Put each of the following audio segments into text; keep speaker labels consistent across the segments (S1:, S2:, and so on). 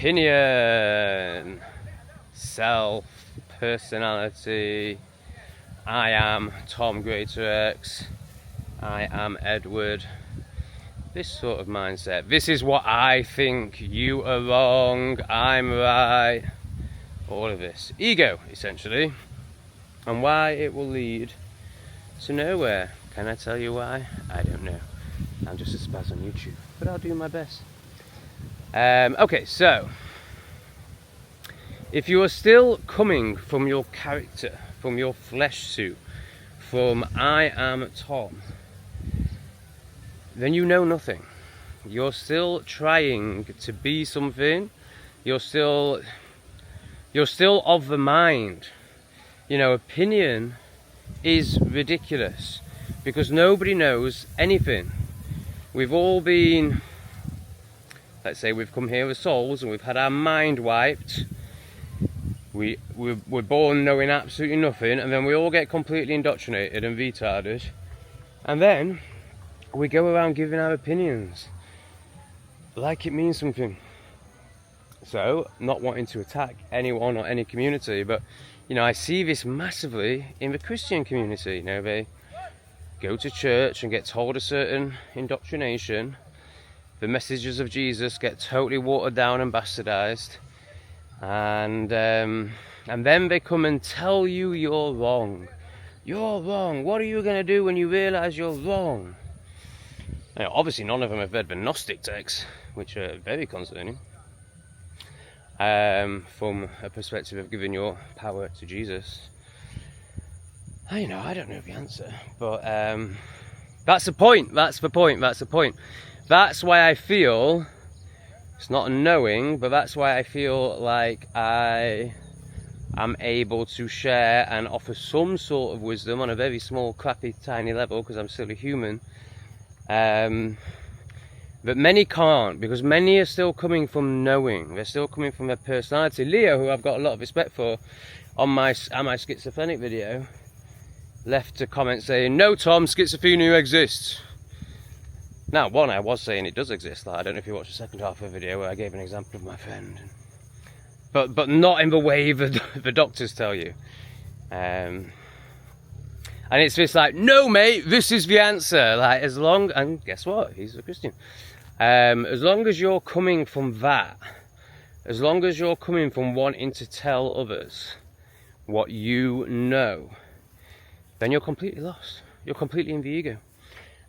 S1: opinion, self, personality. I am Tom Greater X. I am Edward. This sort of mindset. This is what I think. You are wrong. I'm right. All of this. Ego, essentially. And why it will lead to nowhere. Can I tell you why? I don't know. I'm just a spaz on YouTube. But I'll do my best. Okay, so. If you are still coming from your character, from your flesh suit, from I am Tom, then you know nothing. You're still trying to be something. You're still of the mind. You know, opinion is ridiculous because nobody knows anything. We've all been, let's say we've come here as souls and we've had our mind wiped. We're born knowing absolutely nothing, and then we all get completely indoctrinated and retarded, and then we go around giving our opinions like it means something. So, not wanting to attack anyone or any community, but you know, I see this massively in the Christian community. You know, they go to church and get told a certain indoctrination. The messages of Jesus get totally watered down and bastardized. And then they come and tell you you're wrong. You're wrong. What are you going to do when you realise you're wrong? Now, obviously, none of them have read the Gnostic texts, which are very concerning. From a perspective of giving your power to Jesus. I don't know the answer, but that's the point. That's the point. That's the point. That's why I feel. It's not a knowing, but that's why I feel like I am able to share and offer some sort of wisdom on a very small, crappy, tiny level, because I'm still a human. But many can't, because many are still coming from knowing. They're still coming from their personality. Leo, who I've got a lot of respect for, on my schizophrenic video, left a comment saying, "No, Tom, schizophrenia exists." Now, one, I was saying it does exist. Like, I don't know if you watched the second half of the video where I gave an example of my friend. But not in the way the doctors tell you. And it's just like, no, mate, this is the answer. Like, and guess what? He's a Christian. As long as you're coming from that, as long as you're coming from wanting to tell others what you know, then you're completely lost. You're completely in the ego.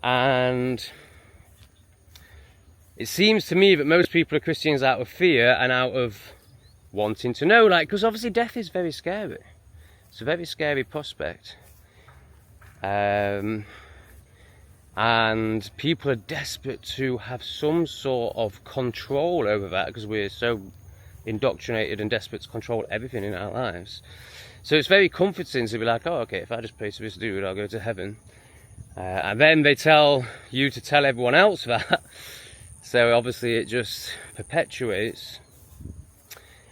S1: And it seems to me that most people are Christians out of fear and out of wanting to know, like, because obviously death is very scary. It's a very scary prospect. And people are desperate to have some sort of control over that because we're so indoctrinated and desperate to control everything in our lives. So it's very comforting to be like, oh, okay, if I just pray to this dude, I'll go to heaven. And then they tell you to tell everyone else that. So obviously it just perpetuates.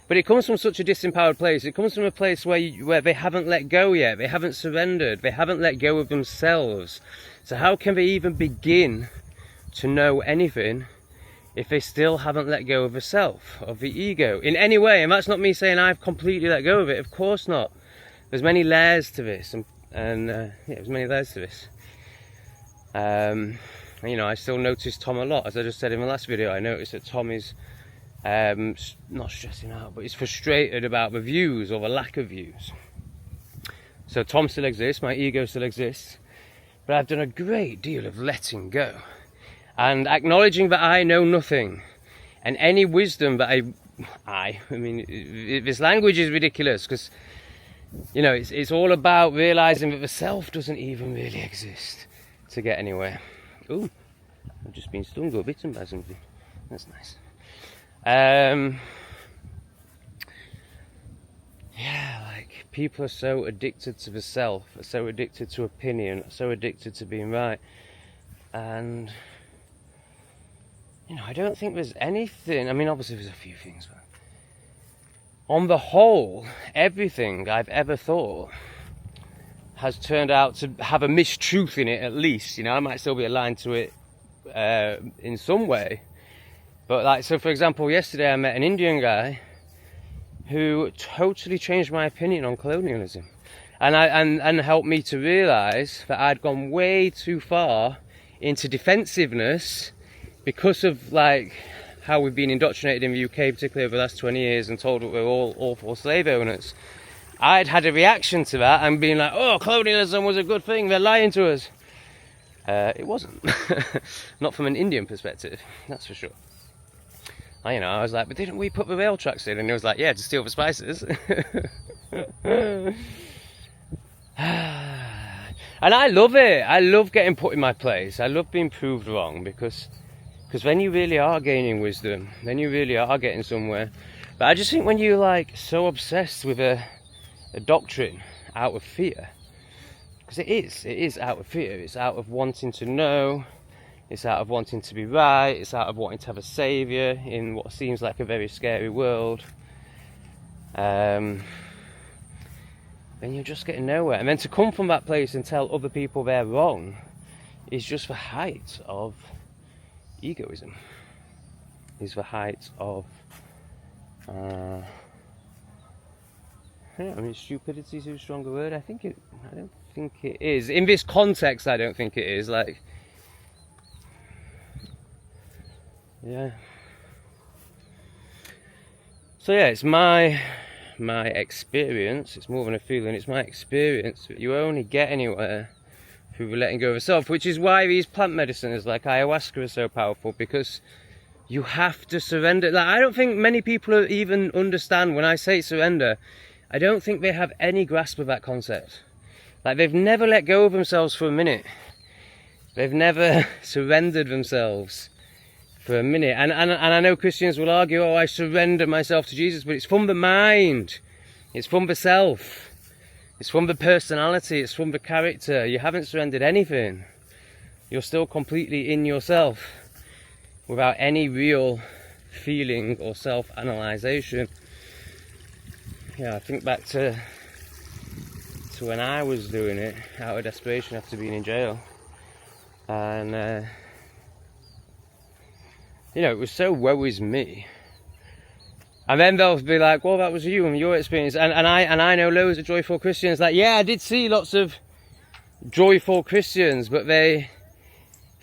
S1: But it comes from such a disempowered place. It comes from a place where they haven't let go yet. They haven't surrendered. They haven't let go of themselves. So how can they even begin to know anything if they still haven't let go of the self, of the ego, in any way? And that's not me saying I've completely let go of it. Of course not. There's many layers to this. There's many layers to this. I still notice Tom a lot. As I just said in the last video, I noticed that Tom is not stressing out, but he's frustrated about the views or the lack of views. So Tom still exists, my ego still exists, but I've done a great deal of letting go and acknowledging that I know nothing, and any wisdom that this language is ridiculous because, it's all about realizing that the self doesn't even really exist to get anywhere. Ooh, I've just been stung or bitten by something. That's nice. People are so addicted to the self, are so addicted to opinion, are so addicted to being right. And, I don't think there's anything, obviously there's a few things, but on the whole, everything I've ever thought has turned out to have a mistruth in it, at least. I might still be aligned to it in some way, But like, so for example, yesterday I met an Indian guy who totally changed my opinion on colonialism, and helped me to realise that I'd gone way too far into defensiveness because of like how we've been indoctrinated in the UK, particularly over the last 20 years, and told that we're all awful slave owners. I'd had a reaction to that and been like, oh, colonialism was a good thing, they're lying to us. It wasn't. Not from an Indian perspective, that's for sure. I was like, but didn't we put the rail tracks in? And he was like, yeah, to steal the spices. And I love it. I love getting put in my place. I love being proved wrong, because then you really are gaining wisdom. Then you really are getting somewhere. But I just think when you're like so obsessed with a doctrine out of fear, because it is out of fear. It's out of wanting to know. It's out of wanting to be right. It's out of wanting to have a saviour in what seems like a very scary world. Then you're just getting nowhere. And then to come from that place and tell other people they're wrong is just the height of egoism. Is the height of stupidity is too strong a word. I don't think it is. In this context, I don't think it is. Like, yeah. So yeah, it's my experience. It's more than a feeling. It's my experience that you only get anywhere through letting go of yourself, which is why these plant medicines like ayahuasca are so powerful, because you have to surrender. Like, I don't think many people even understand when I say surrender. I don't think they have any grasp of that concept. Like, they've never let go of themselves for a minute. They've never surrendered themselves for a minute. And I know Christians will argue, oh, I surrender myself to Jesus, but it's from the mind. It's from the self. It's from the personality. It's from the character. You haven't surrendered anything. You're still completely in yourself without any real feeling or self-analyzation. Yeah, I think back to when I was doing it out of desperation after being in jail. And it was so woe is me. And then they'll be like, well, that was you and your experience. And I know loads of joyful Christians. Like, yeah, I did see lots of joyful Christians, but they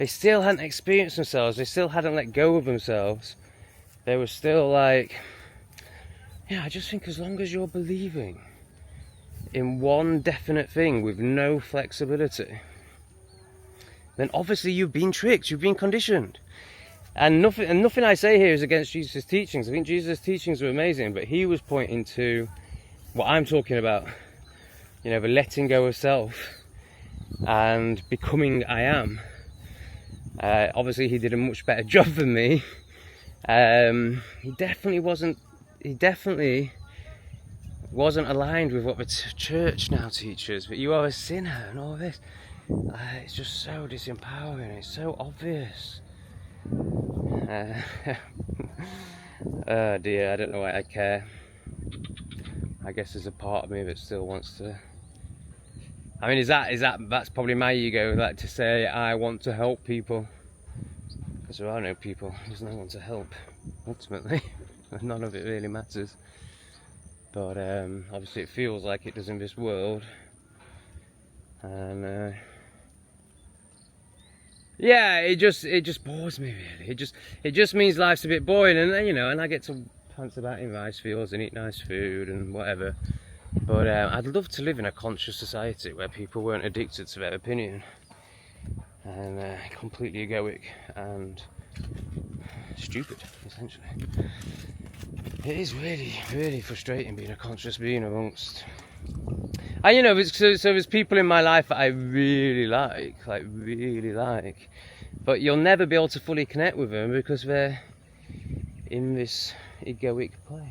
S1: still hadn't experienced themselves. They still hadn't let go of themselves. They were still like, yeah, I just think as long as you're believing in one definite thing with no flexibility, then obviously you've been tricked, you've been conditioned. And nothing I say here is against Jesus' teachings. I think Jesus' teachings were amazing, but he was pointing to what I'm talking about. The letting go of self and becoming I am. Obviously he did a much better job than me. He definitely wasn't aligned with what the church now teaches, but you are a sinner and all this. It's just so disempowering. It's so obvious. Oh dear, I don't know why I care. I guess there's a part of me that still wants to. I mean, that's probably my ego, like to say I want to help people, because there are no people. There's no one to help. Ultimately, none of it really matters. But obviously, it feels like it does in this world, and. Yeah, it just bores me really. It just means life's a bit boring, and and I get to pants about in rice fields and eat nice food and whatever. But I'd love to live in a conscious society where people weren't addicted to their opinion and completely egoic and stupid, essentially. It is really, really frustrating being a conscious being amongst. And so there's people in my life that I really like, but you'll never be able to fully connect with them because they're in this egoic place.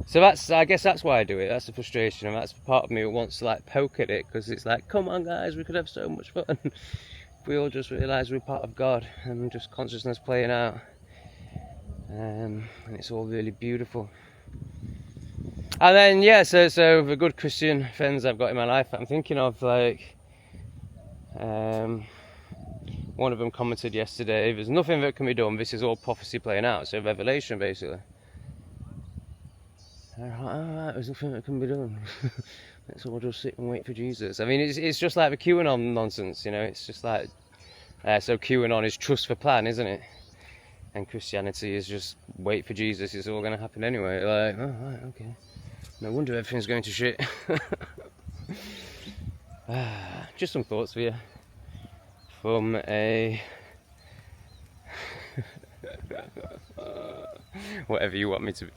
S1: So I guess that's why I do it. That's the frustration, and that's the part of me that wants to poke at it, because it's like, come on guys, we could have so much fun if we all just realise we're part of God and just consciousness playing out, and it's all really beautiful. And then so the good Christian friends I've got in my life, I'm thinking of one of them commented yesterday, there's nothing that can be done, this is all prophecy playing out, so revelation basically. Alright, there's nothing that can be done. Let's all just sit and wait for Jesus. I mean, it's just like the QAnon nonsense, you know, it's just like, so QAnon is trust for plan, isn't it? And Christianity is just wait for Jesus, it's all going to happen anyway. Like, oh, right, okay. No wonder everything's going to shit. Just some thoughts for you. From a... whatever you want me to